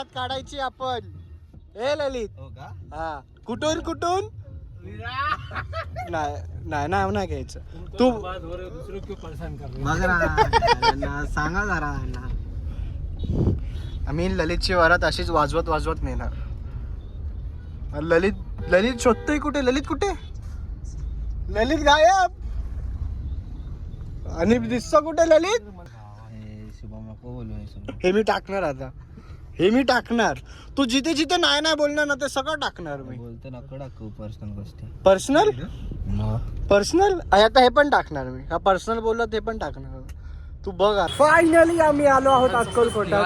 वरात काढायची आपण. ए ललित. हो का? हा कुठून कुठून नाही नाही नाव नाही घ्यायचं तू. सांगा जरा. आम्ही ललितची वरात अशीच वाजवत वाजवत नेणार. ललित ललित शोधतोय कुठे. ललित कुठे. ललित गायब. आणि दिसतो कुठे ललित. शुभम नको बोलू. हे मी टाकणार आता. हे मी टाकणार. तू जिथे जिथे नाही नाही बोलणार ना ते सगळं टाकणार मी. बोलतो नको टाकू पर्सनल गोष्टी. पर्सनल पर्सनल आता हे पण टाकणार मी. हा पर्सनल बोलला ते पण टाकणार. तू बघ. फायनली आम्ही आलो आहोत अक्कलकोटात.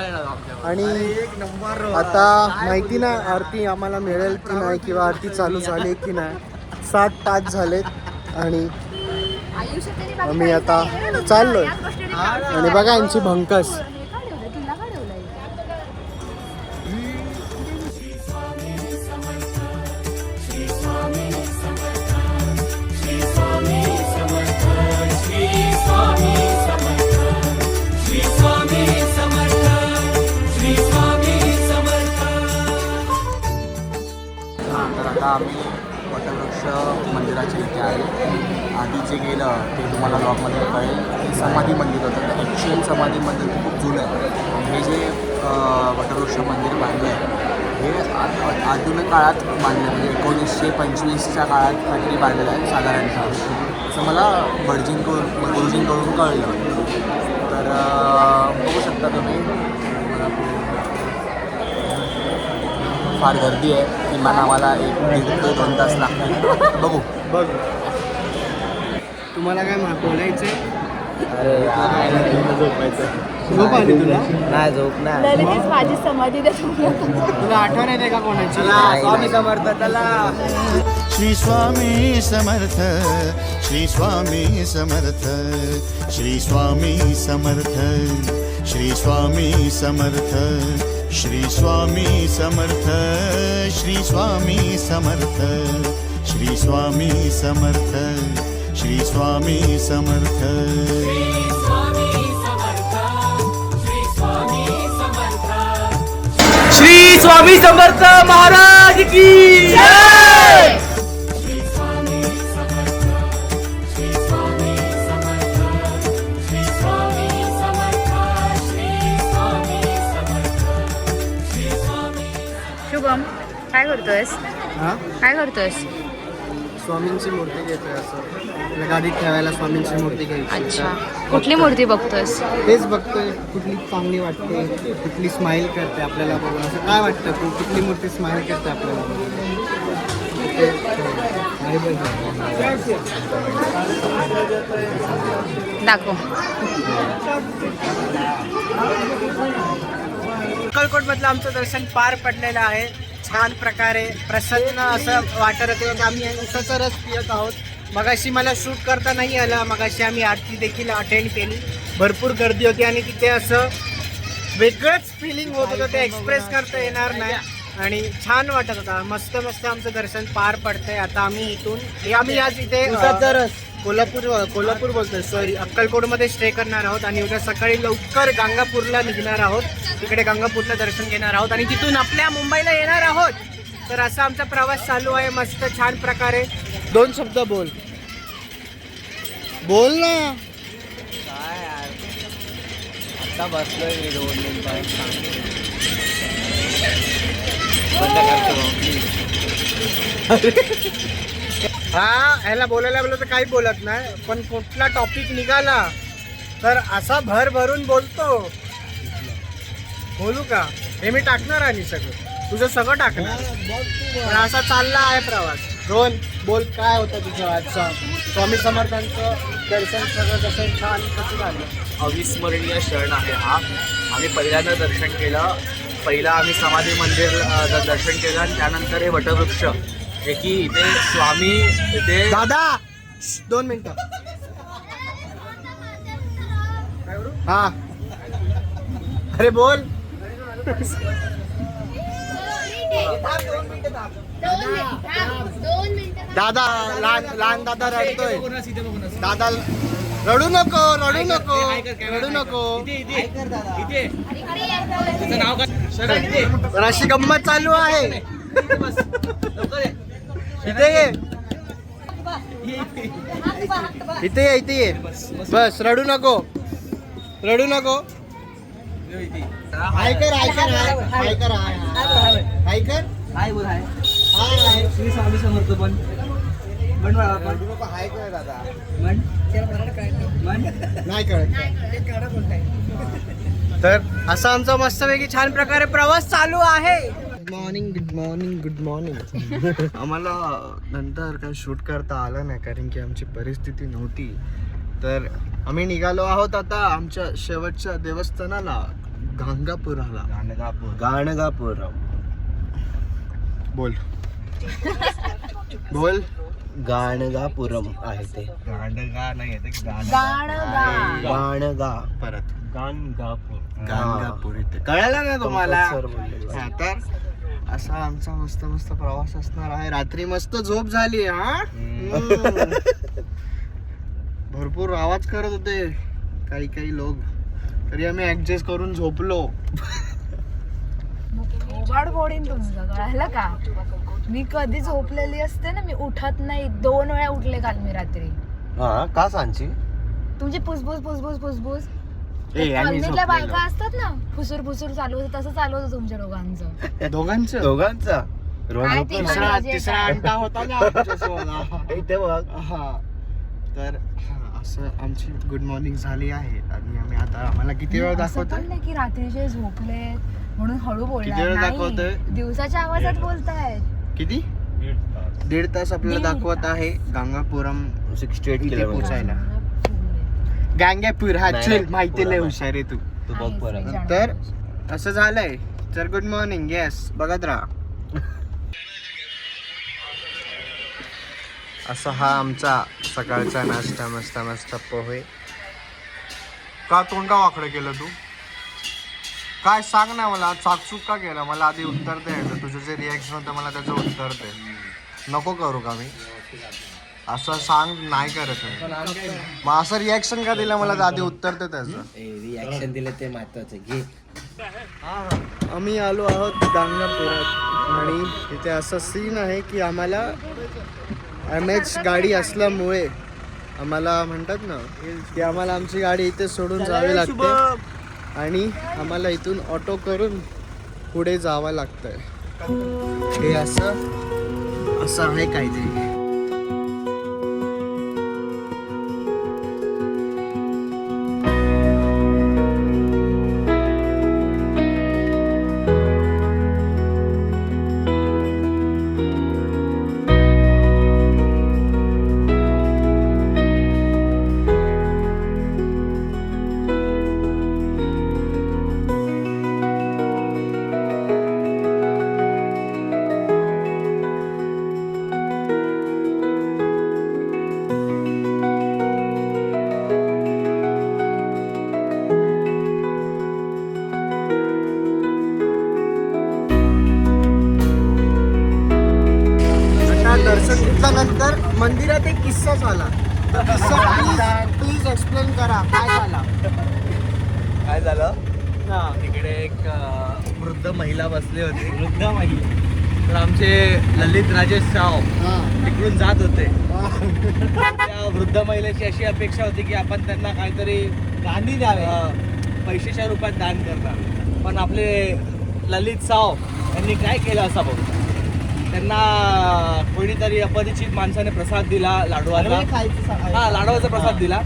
आणि एक नंबर. आता माहिती नाही आरती आम्हाला मिळेल की नाही किंवा आरती चालू झाली की नाही. 7 तास झालेत आणि आम्ही आता चाललोय. आणि बघा यांची भंकस. तर आता आम्ही वटवृक्ष मंदिराच्या इथे आहे. आधी जे गेलं ते तुम्हाला ब्लॉगमध्ये कळेल. हे समाधी मंदिर होतं. ॲक्च्युअल समाधी मंदिर खूप जुनं आहे. हे जे वटवृक्ष मंदिर बांधलं आहे हे आधुनिक काळात बांधलं म्हणजे 1925च्या काळात काहीतरी बांधलेलं आहे साधारणतः. असं मला गुरुजींकडून कळलं. तर बघू शकता तुम्ही. फार गर्दी आहे. किमान आम्हाला 1-1.5 ते 2 तास लागतील. बघू. तुम्हाला काय बोलायचंय. अरे झोपायचं. झोप आली तुला. नाही झोप नाही. माझी समाधी तुला आठवण येते का कोणाची. स्वामी समर्थ. चला. श्री स्वामी समर्थ. श्री स्वामी समर्थ. श्री स्वामी समर्थ. श्री स्वामी समर्थ. श्री स्वामी समर्थ. श्री स्वामी समर्थ. श्री स्वामी समर्थ. श्री स्वामी समर्थ. श्री स्वामी समर्थ महाराज की जय. शुभम काय करतोयस. हा काय करतोयस. स्वामींची मूर्ती घेतोय. असं आपल्या गाडीत ठेवायला स्वामींची मूर्ती घ्यायची. अच्छा कुठली मूर्ती बघतोयस. तेच बघतोय कुठली चांगली वाटते. कुठली स्माईल करते आपल्याला बघून. असं काय वाटतं तू कुठली मूर्ती स्माईल करते आपल्याला बघून. दाखव. अक्कलकोट मधलं आमचं दर्शन पार पडलेलं आहे. छान प्रकारे प्रसन्न असं वाटत होते की आम्ही उसाचा रस पियत आहोत. मगाशी मला शूट करता नाही आलं. मगाशी आम्ही आरती देखील अटेंड केली. भरपूर गर्दी होती आणि तिथे असं वेगळंच फिलिंग होत होतं. ते एक्सप्रेस करता येणार नाही. आणि छान वाटत होता. मस्त मस्त आमचं दर्शन पार पडतंय. आता आम्ही इथून आम्ही आज इथे कोल्हापूर बोलतोय सॉरी अक्कलकोटमध्ये स्टे करणार आहोत. आणि उद्या सकाळी लवकर गाणगापूरला निघणार आहोत. तिकडे गाणगापूरला दर्शन घेणार आहोत आणि तिथून आपल्या मुंबईला येणार आहोत. तर असा आमचा प्रवास चालू आहे मस्त छान प्रकारे. 2 शब्द बोल ना. काय यार आता बसलोय मी 2 मिनिटं. हा ह्याला बोलायला लागलो तर काही बोलत नाही. पण कुठला टॉपिक निघाला तर असा भर भरून बोलतो. बोलू का. हे मी टाकणार आणि सगळं तुझं सगळं टाकणार. पण असा चालला आहे प्रवास. रोहन बोल काय होतं तुझं आजचं स्वामी समर्थांचं दर्शन सगळं कसं छान कसं झालं. अविस्मरणीय क्षण आहे हा. आम्ही पहिल्यांदा दर्शन केलं. पहिला आम्ही समाधी मंदिर दर्शन केलं आणि त्यानंतर हे वटवृक्ष जे की इथे स्वामी इथे. दादा 2 मिनिटं. हा अरे बोल. दादा लहान दादा रडतोय. दादा रडू नको रडू नको रडू नको. तर अशी गंमत चालू आहे. इथे ये इथे ये इथे ये. बस रडू नको रडू नको. हाय कर हाय कर हाय कर हाय कर हाय बोल हाय. हाय. श्री स्वामी समर्थ पण रडू नको हाय कर दादा. नाही कळत. तर असा आमचा मस्तपैकी छान प्रकारे प्रवास चालू आहे. Good morning good morning good morning. आम्हाला नंतर काही शूट करता आलं नाही कारण की आमची परिस्थिती नव्हती. तर आम्ही निघालो आहोत आता आमच्या शेवटच्या देवस्थानाला गाणगापुराला. गाणगापूर बोल बोल. गाणगापुरम आहे ते. गाणगा नाही गाणगा परत गाणगापूर. गाणगापूर इथे कळलं ना तुम्हाला. सर बोलले. हा, तर असा आमचा मस्त मस्त प्रवास असणार आहे. रात्री मस्त झोप झाली. हा भरपूर आवाज करत होते काही काही लोक तरी आम्ही ऍडजस्ट करून झोपलो. ओबाड फोडीन तुमचं कळालं का. मी कधी झोपलेली असते ना मी उठत नाही. 2 वेळा उठले काल मी रात्री. हा का सांची तुमची फुसफुस फुसफुस फुसफुस ए, आम्ही कॉलनीतल्या झोपलेलो. बायका असतात ना फुसूर फुसूर चालू होतं तसं चालू होतं तुमच्या दोघांचं. दोघांचं दोघांचा काय ती तिसरा माझी तिसरा आहे. अंडा होता ना आमच्यासोबत. इथे बघ. हा तर हा असं आमची गुड मॉर्निंग झाली आहे आणि आम्ही आता आम्हाला किती वेळ असं पण दाखवतोय. नाही की रात्रीचे झोपले म्हणून हळू किती वेळ बोलणार दाखवतोय? नाही. दिवसाच्या आवाजात बोलतायत. किती 1.5 तास आपल्याला 1.5 दाखवत आहे गांगापुरम 68 इथे किलोमीटर. पोचायला. गांगापूर हा नाही, चल नाही, माहिती लय पुरम आहे. हुशार आहे तू. तू बघ परत. तर असं झालंय. तर गुड मॉर्निंग. येस बघत राहा. असा हा आमचा सकाळचा नाश्ता. मस्त मस्त पोहे. का तोंड का वाकडं केलं तू काय सांग ना मला. चाकचूक का केलं मला आधी उत्तर द्यायचं. तुझं जे रिॲक्शन होतं मला त्याचं उत्तर दे. नको करू का मी असं सांग. नाही करत मी. मग असं रिॲक्शन का दिलं मला आधी उत्तर दे त्याचं. रिॲक्शन दिलं ते महत्वाचं घे. आम्ही आलो आहोत गाणगापुरात आणि इथे असं सीन आहे की आम्हाला MH गाडी असल्यामुळे आम्हाला म्हणतात ना की आम्हाला आमची गाडी इथे सोडून जावी लागते आणि आम्हाला इथून ऑटो करून पुढे जावं लागतंय. हे असं आहे काहीतरी. दर्शन घेतल्यानंतर मंदिरात एक किस्सा झाला. किस्सा प्लीज एक्सप्लेन करा काय झाला. काय झालं तिकडे एक वृद्ध महिला बसली होती. वृद्ध महिला तर आमचे ललित राजेश साव तिकडून जात होते. त्या वृद्ध महिलेची अशी अपेक्षा होती की आपण त्यांना काहीतरी दानी द्यावे. पैशाच्या रूपात दान करणार. पण आपले ललित साव यांनी काय केलं असा बघ. त्यांना कोणीतरी अपरिचित माणसाने प्रसाद दिला. लाडवाचा. हा लाडवाचा प्रसाद दिला.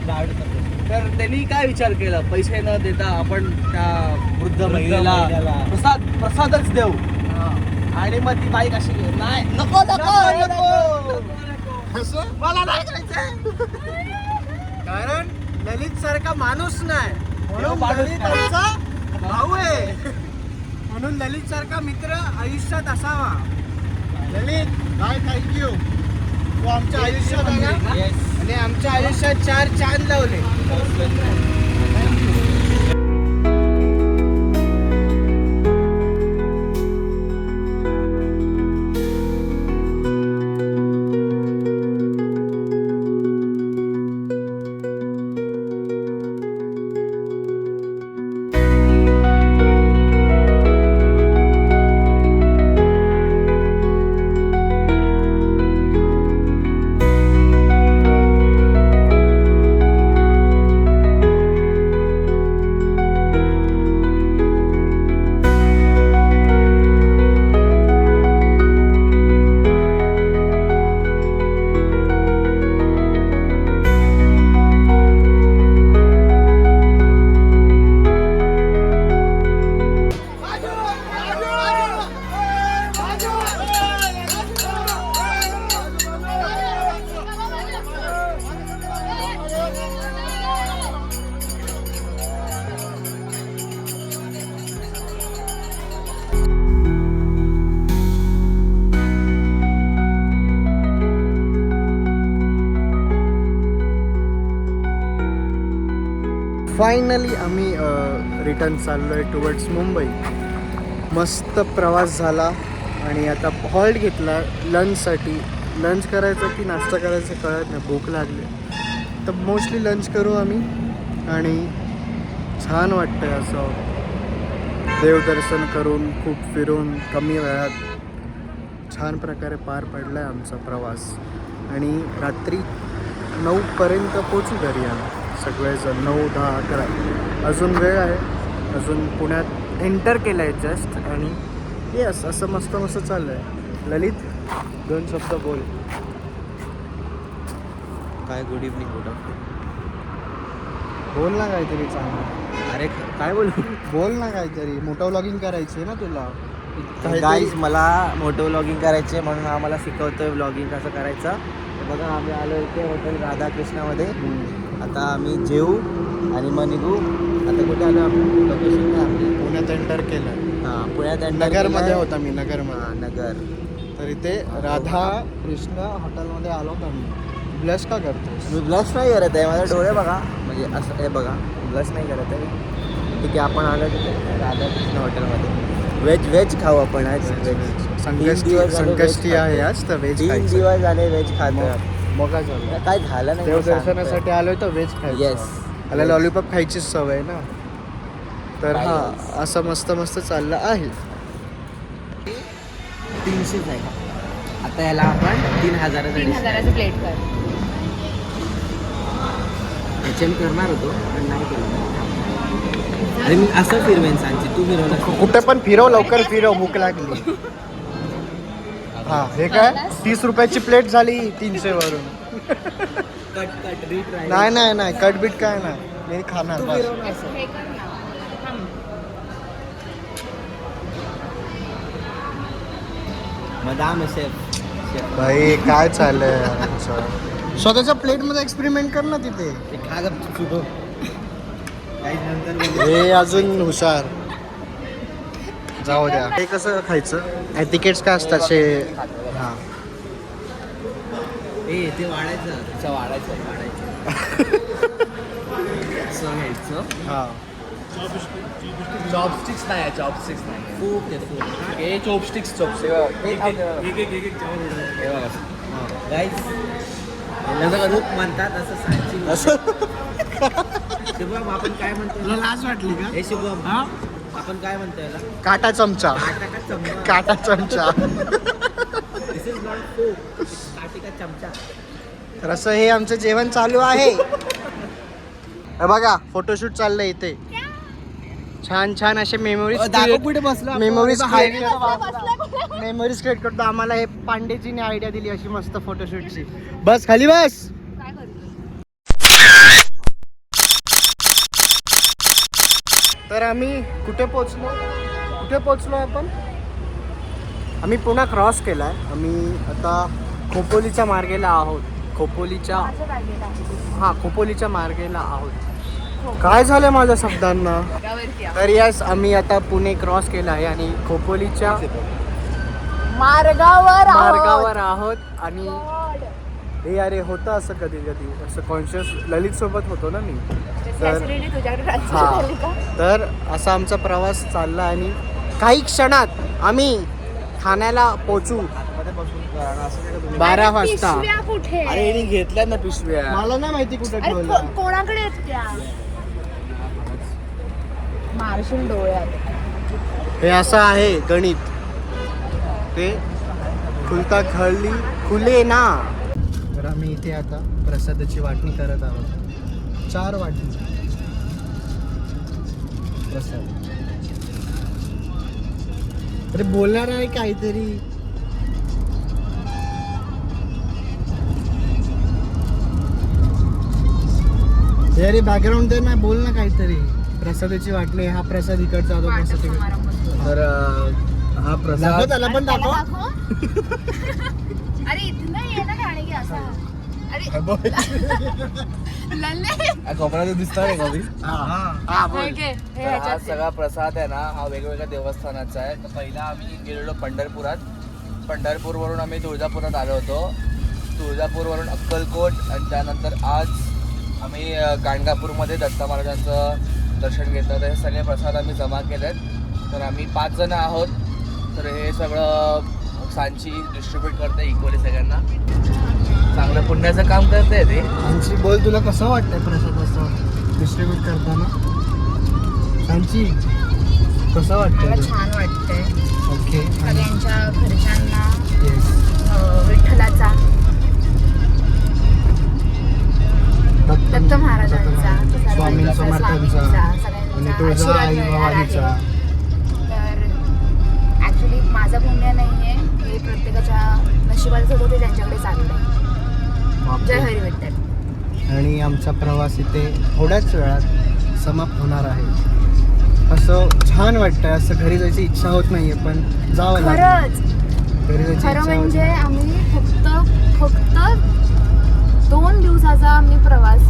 तर त्यांनी काय विचार केला पैसे न देता आपण त्या वृद्ध महिलेला प्रसादच देऊ. आणि मग ती बाई कशी नाही नको मला नाही करायचं कारण ललित सारखा माणूस नाही म्हणून ललित आमचा भाऊ आहे. म्हणून ललित सारखा मित्र आयुष्यात असावा. ललित बाय थँक्यू. तू आमच्या आयुष्यात आला आणि आमच्या आयुष्यात 4 चांद लावले. फायनली आम्ही रिटर्न चाललो आहे टुवर्ड्स मुंबई. मस्त प्रवास झाला आणि आता हॉल्ट घेतला लंचसाठी. लंच करायचं की नाश्ता करायचं कळत नाही, भूक लागली तर मोस्टली लंच करू आम्ही. आणि छान वाटतं आहे असं देवदर्शन करून खूप फिरून कमी वेळात छान प्रकारे पार पडला आहे आमचा प्रवास. आणि रात्री 9पर्यंत पोचू घरी आम्ही सगळेजण. 9, 10, 11 अजून वेळ आहे. अजून पुण्यात एंटर केलं आहे जस्ट. आणि येस असं मस्त मस्त चाललं आहे. ललित 2 शब्द बोल. काय गुड इव्हनिंग गुड बोल ना काहीतरी चांगलं. अरे काय बोलू बोल ना काहीतरी. मोठं व्लॉगिंग करायची आहे ना तुला. गाईज मला मोठं व्लॉगिंग करायचे म्हणून आम्हाला शिकवतोय व्लॉगिंग कसं करायचं. तर बघा आम्ही आलो इथे हॉटेल राधाकृष्णामध्ये. आता आम्ही जेवू आणि मग निघू. आता कुठे आलो आपण लोकेशन काय आपली पुण्यात एंटर केलं. हां पुण्यात नगरमध्ये होता मी. नगरमध्ये. हां नगर. तर इथे राधा कृष्ण हॉटेलमध्ये आलो का मी. ब्लश का करतोस? मी ब्लश नाही करत आहे. माझे डोळे बघा म्हणजे असं हे बघा ब्लश नाही करत आहे. ठीक आहे आपण आलो तिथे राधाकृष्ण हॉटेलमध्ये. व्हेज खाऊ आपण आज. संकष्टी आहे आज तर व्हेज 3 दिवस झाले व्हेज खातो. मग काय झालं? काय झालं नाही देवदर्शनासाठी आलोय तर व्हेज खायचं. येस मला लॉलीपॉप खायचीच सवय ना. तर हा असं मस्त मस्त चाललं आहे. 300 आहे का आता याला आपण 3000 3,000चं प्लेट कर. HM करणार होतो पण नाही केलं. अरे मी असं फिरवेन सांगते तू फिरवलं. कुठे पण फिरव लवकर फिरव भूक लागली. हा हे काय 30 रुपयाची प्लेट झाली 300 वरून. कट रीट नाही नाही नाही कटबीट काय नाही. मी खाणार बस. हे कर ना. थांब. मदाम शेफ भाई काय चाललंय स्वतःच्या प्लेट मध्ये एक्सपेरिमेंट कर ना तिथे. खा गप नंतर हे अजून हुशार. जाऊ द्या. हे कसं खायचं तिकीट्स काय असतात असे. हां ते वाढायचं वाढायचं असं घ्यायचं. हां चॉपस्टिक्स नाही चॉपस्टिक्स नाही खूप ते खूप हे चॉपस्टिक्स खूप म्हणतात असं सांगची. शुभम आपण काय म्हणतो. तुला लाज वाटली का? हे शुभम आपण काय म्हणतो याला. काटा चमचा. काटा चमचा. दिस इज नॉट फोक काटी का चमचा. तर असं हे आमचं जेवण चालू आहे. हे बघा फोटोशूट चाललंय इथे. छान छान असे मेमोरीज कुठे बसलो मेमोरीज क्रिएट करतो. आम्हाला हे पांडेजीने आयडिया दिली अशी मस्त फोटोशूटची. बस खाली बस. काय करतोय? तर आम्ही कुठे पोचलो आपण. आम्ही पुन्हा क्रॉस केलाय. आम्ही आता खोपोलीच्या मार्गेला आहोत. खोपोलीच्या मार्गेला आहोत. काय झालं माझ्या शब्दांना. तर यस आम्ही आता पुणे क्रॉस केला आहे आणि खोपोलीच्या मार्गावर आहोत. आणि हे अरे होतं असं कधी कधी असं कॉन्शियस ललित सोबत होतो ना मी. तर असा आमचा प्रवास चालला आणि काही क्षणात आम्ही ठाण्याला पोचू 12 वाजता. कुठे अरे घेतल्या ना पिशव्या. मला नाही माहिती कुठे ठेवलं. कोणाकडे आहेत त्या मारशील डोळ्यात. हे असं आहे गणित. ते खुलता खळली खुले ना. तर आम्ही इथे आता प्रसादाची वाटणी करत आहोत. 4 वाटणी प्रसाद. अरे बोलणार आहे काहीतरी. अरे बॅकग्राऊंड दे ना. बोल ना काहीतरी. प्रसादाची वाटणी. हा प्रसाद इकडचा होता. प्रसाद इकडचा. तर हा प्रसाद त्याला पण दाखव. अरे इथनं ये ना गाणी की असा. अरे लल्ले कोपऱ्यात दिसतं नाही कधी. हा सगळा प्रसाद आहे ना हा वेगवेगळ्या देवस्थानाचा आहे. तर पहिला आम्ही गेलेलो पंढरपुरात. पंढरपूरवरून आम्ही तुळजापुरात आलो होतो. तुळजापूरवरून अक्कलकोट आणि त्यानंतर आज आम्ही गाणगापूरमध्ये दत्त महाराजांचं दर्शन घेतलं. तर हे सगळे प्रसाद आम्ही जमा केलेत. तर आम्ही 5 जण आहोत. तर हे सगळं सांची डिस्ट्रीब्यूट करते इक्वली सगळ्यांना. चांगलं पुण्याचं काम करते ते. सांची बोल, तुला कसं वाटतंय प्रसाद असं डिस्ट्रीब्यूट करताना? सांची कसं मला वाटतंय? छान वाटतंय. ओके. सगळ्यांच्या घरच्यांना येस. विठ्ठलाचा, दत्त महाराजांचा, स्वामी सर्वांचा, समर्थांचा स्वामींचा, आणि सगळ्यांचा तुळजा आशीर्वाद आई मिळणार आहे. भवानीचा. तर ॲक्च्युली माझं पुण्य नाही आहे, हे प्रत्येकाच्या नशिबाचं होतं, ते त्यांच्याकडे चाललंय. जय हरी विठ्ठल. आणि आमचा प्रवास इथे थोड्याच वेळात समाप्त होणार आहे. असं छान वाटतंय, असं घरी जायची इच्छा होत नाहीये, पण जावं लागेल. खरंच घरी जायची खरं इच्छा होत म्हणजे नाही. आम्ही फक्त 2 दिवसाचा आम्ही प्रवास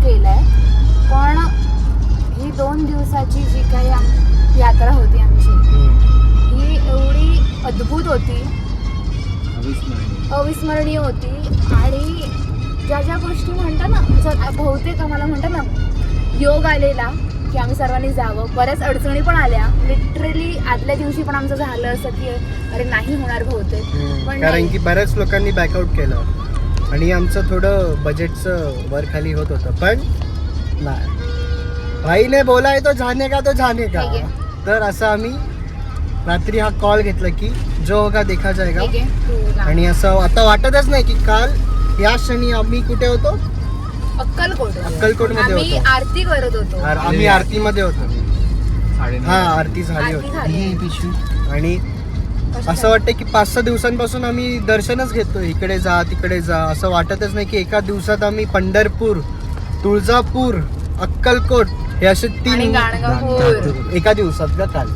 केलाय, पण ही 2 दिवसाची जी काही यात्रा होती आमची, ही एवढी अद्भुत होती, अविस्मरणीय होती. आणि ज्या ज्या गोष्टी म्हणतात ना, बहुतेक आम्हाला म्हणतात ना, योग आलेला की आम्ही सर्वांनी जावं. बऱ्याच अडचणी पण आल्या, लिटरली आदल्या दिवशी पण आमचं झालं असं की अरे नाही होणार बहुतेक, पण कारण नाही. की बऱ्याच लोकांनी बॅकआउट केलं आणि आमचं थोडं बजेटचं वर खाली होत होतं, पण नाही. भाईने बोला है तो जाने का तो जाने का. ठीक आहे. तर असं आम्ही रात्री हा कॉल घेतला की जो होगा देखा जाएगा. ठीक आहे, तू ना. आणि असं आता वाटतच नाही की काल या क्षणी आम्ही कुठे होतो. अक्कलकोटमध्ये आम्ही होतो. आरती करत होतो. आम्ही आरतीमध्ये होतो. 9:30. हा, आरती झाली आरती होती. झाली. आणि असं वाटतं की 5-6 दिवसांपासून आम्ही दर्शनच घेतो, इकडे जा तिकडे जा. असं वाटतच नाही की एका दिवसात आम्ही पंढरपूर, तुळजापूर, अक्कलकोट हे असे आणि 3 गाणगापूर. एका दिवसात का काल.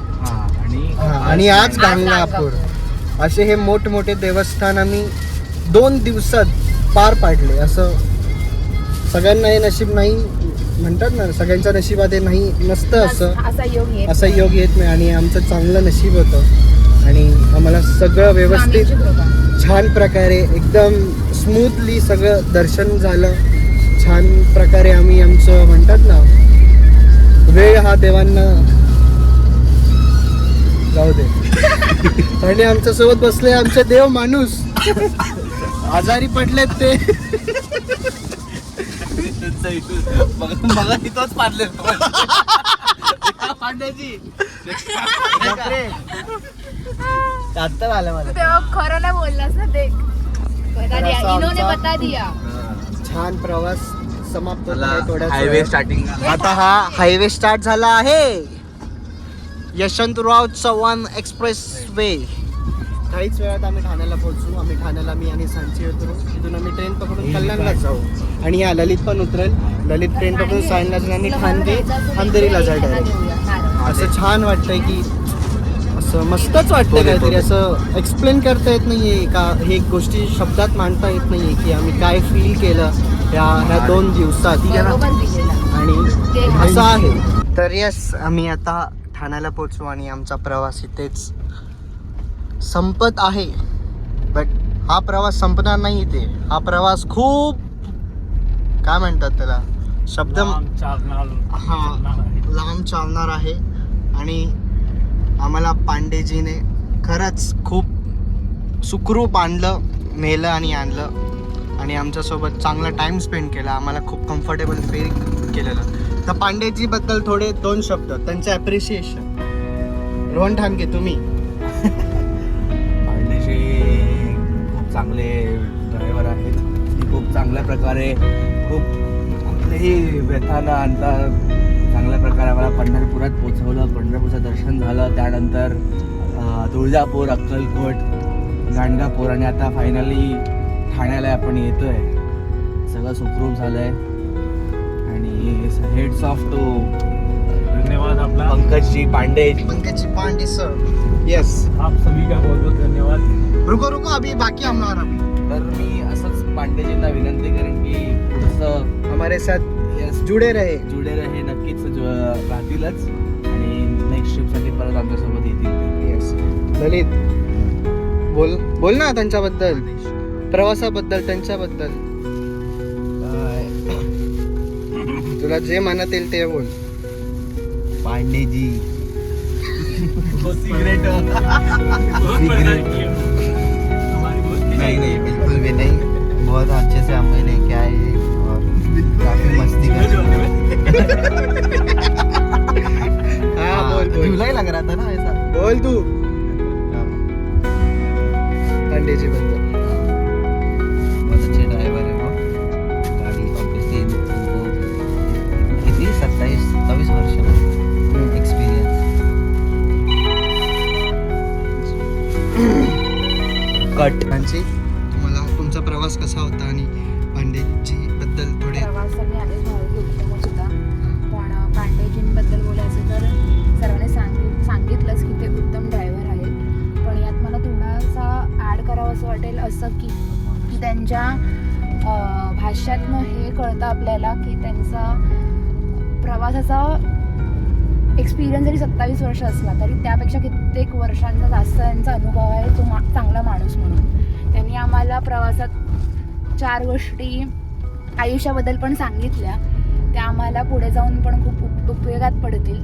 आणि आज गाणगापूर, असे हे मोठमोठे देवस्थान आम्ही 2 दिवसात पार पाडले. असं सगळ्यांना हे नशीब नाही, म्हणतात ना, सगळ्यांच्या नशिबात हे नाही नसतं असं. असा योग येत असा नाही. योग येत नाही. आणि आमचं चांगलं नशीब होतं आणि आम्हाला सगळं व्यवस्थित स्वामींची कृपा. छान प्रकारे एकदम स्मूथली सगळं दर्शन झालं. छान प्रकारे आम्ही आमचं म्हणतात ना, वेळ हा देवांना जाऊ दे. आणि आमच्या सोबत बसले आमचे देव माणूस, आजारी पडलेत ते. मग तिथंच पाडले पांड्याची. आता आलं मला. तेव्हा खरं नाही बोललास ना, देख बता दिया, असा इन्होंने आमचा- बता दिया. छान प्रवास समाप्त होत आहे थोड्याच हायवे वेळात. स्टार्टिंग. आता हा हायवे स्टार्ट झाला आहे, यशवंतराव चव्हाण एक्सप्रेस वे. काहीच वेळात आम्ही ठाण्याला पोहोचू. आम्ही ठाण्याला मी आणि सांची उतरू. तिथून आम्ही ट्रेन पकडून कल्याणला जाऊ. आणि हा ललित पण उतरेल. ललित ट्रेन पकडून सायनला जाईल आणि खांदेरीला जाईल डायरेक्ट. असं छान वाटतंय की असं मस्तच वाटतंय काहीतरी. असं एक्सप्लेन करता येत नाहीये का, हे गोष्टी शब्दात मांडता येत नाहीये की आम्ही काय फील केलं ह्या 2 दिवसात. बरोबर दिलेला. आणि असं आहे. तर यस, आम्ही आता ठाण्याला पोहोचू आणि आमचा प्रवास इथेच संपत आहे. बट हा प्रवास संपणार नाही इथे. हा प्रवास खूप, काय म्हणतात त्याला, शब्द हा लांब चालणार आहे. आणि आम्हाला पांडेजीने खरंच खूप सुखरूप आणलं, नेलं आणि आणलं. आणि आमच्यासोबत चांगला टाईम स्पेंड केला. आम्हाला खूप कम्फर्टेबल फील केलेलं. तर पांडेजीबद्दल थोडे 2 शब्द, त्यांचं ॲप्रिशिएशन. रोहन ठाणगे, तुम्ही. पांडेजी खूप चांगले ड्रायव्हर आहेत. ती खूप चांगल्या प्रकारे, खूप आपल्याही व्यथा न आणता चांगल्या प्रकारे आम्हाला पंढरपुरात पोचवलं. पंढरपूरचं दर्शन झालं. त्यानंतर तुळजापूर, अक्कलकोट, गाणगापूर आणि आता फायनली ठाण्याला आपण येतोय. सगळं सुखरूप झालंय. आणि हेड्स ऑफ टू धन्यवाद आपला पंकजी पांडे. पांडे सर. यस, आप सभी का बहुत बहुत धन्यवाद. रुको अभी बाकी हम लोग अभी. तर मी असंच पांडेजींना विनंती करेन की पुढचं हमारे साथ यस जुडे रहे. जुडे रहे, नक्कीच राहतीलच. आणि नेक्स्ट ट्रिपसाठी परत आमच्यासोबत येतील. यस, ललित बोल ना त्यांच्याबद्दल, प्रवासाबद्दल, त्यांच्याबद्दल. तुला जे मनात येईल ते बोल. पांडेजी सिगरेट नहीं नहीं बिल्कुल भी नहीं, बहुत अच्छे से हमें लेके आए और काफी मस्ती हा बोल बोल झूला ही लग रहा था ना ऐसा. बोल तू पांडेजी बद्दल. बहुत अच्छे ड्राइवर है वो. गाड़ी ऑब्वियसली किती 27 वर्ष एक्सपिरियन्स. कट म्हणजे तुम्हाला तुमचा प्रवास कसा होता आणि पांडेजी बद्दल थोडे. प्रवास तर मी आधीच भावली उत्तमच होता, पण पांडेजींबद्दल बोलायचं तर सर्वांनी सांगितलंच की ते उत्तम ड्रायव्हर आहेत. पण यात मला थोडासा ॲड करावं असं वाटेल असं की त्यांच्या भाष्यातनं हे कळतं आपल्याला की त्यांचा प्रवासाचा एक्सपिरियन्स जरी 27 वर्ष असला तरी त्यापेक्षा कित्येक वर्षांचा जास्त त्यांचा अनुभव आहे तो चांगला माणूस म्हणून. त्यांनी आम्हाला प्रवासात 4 गोष्टी आयुष्याबद्दल पण सांगितल्या, त्या आम्हाला पुढे जाऊन पण खूप उपयोगात पडतील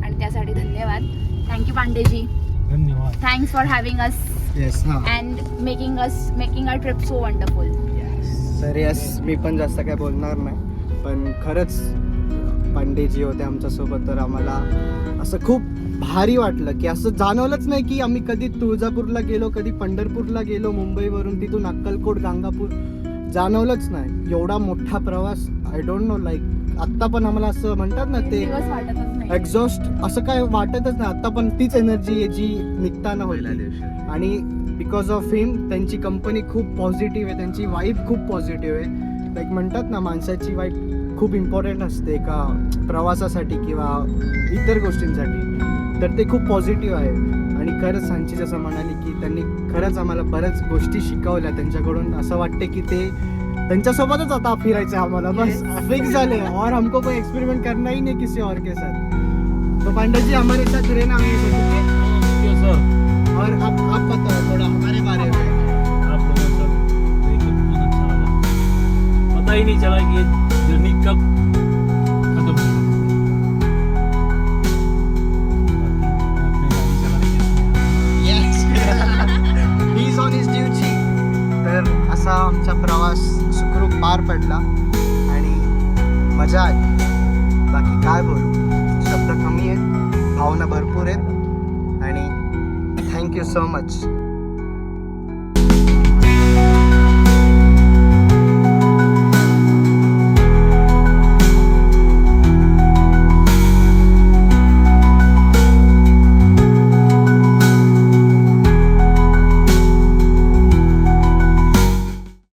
आणि त्यासाठी धन्यवाद. थँक्यू पांडेजी. धन्यवाद. Thanks for having us yes हां and making our trip so wonderful. तर येस मी पण जास्त काय बोलणार नाही, पण खरंच पांडेजी होते आमच्यासोबत. तर आम्हाला असं खूप भारी वाटलं की असं जाणवलंच नाही की आम्ही कधी तुळजापूरला गेलो, कधी पंढरपूरला गेलो, मुंबईवरून तिथून अक्कलकोट गाणगापूर जाणवलंच नाही. एवढा मोठा प्रवास आय डोंट नो लाईक आत्ता पण आम्हाला असं म्हणतात ना ते दिवस वाटतच नाही. एक्झॉस्ट असं काय वाटतच नाही. आत्ता पण तीच एनर्जी आहे जी निघताना होईल. आणि बिकॉज ऑफ हिम त्यांची कंपनी खूप पॉझिटिव्ह आहे, त्यांची वाईब खूप पॉझिटिव्ह आहे. लाईक म्हणतात ना माणसाची वाईब खूप इम्पॉर्टंट असते एका प्रवासासाठी किंवा इतर गोष्टींसाठी. तर ते खूप पॉझिटिव्ह आहे आणि खरंच सांची जसं म्हणाली की त्यांनी खरंच आम्हाला बऱ्याच गोष्टी शिकवल्या त्यांच्याकडून. असं वाटते की ते त्यांच्यासोबतच आता फिरायचं आम्हाला बस फिक्स झाले और हमको कोई एक्सपेरिमेंट करना ही नहीं किसी और के साथ. तो पांडे जी हमारे साथ रहना है सर और आप बताओ थोड़ा हमारे बारे में. आप लोगों से मिलकर बहुत अच्छा लगा. पता ही नहीं चला कि ये जर्नी कब खत्म हुई. He is on his duty. तर असा आमचा प्रवास सुखरूप पार पडला आणि मजा आली. बाकी काय बोलू, शब्द कमी आहेत, भावना भरपूर आहेत आणि थँक्यू सो मच.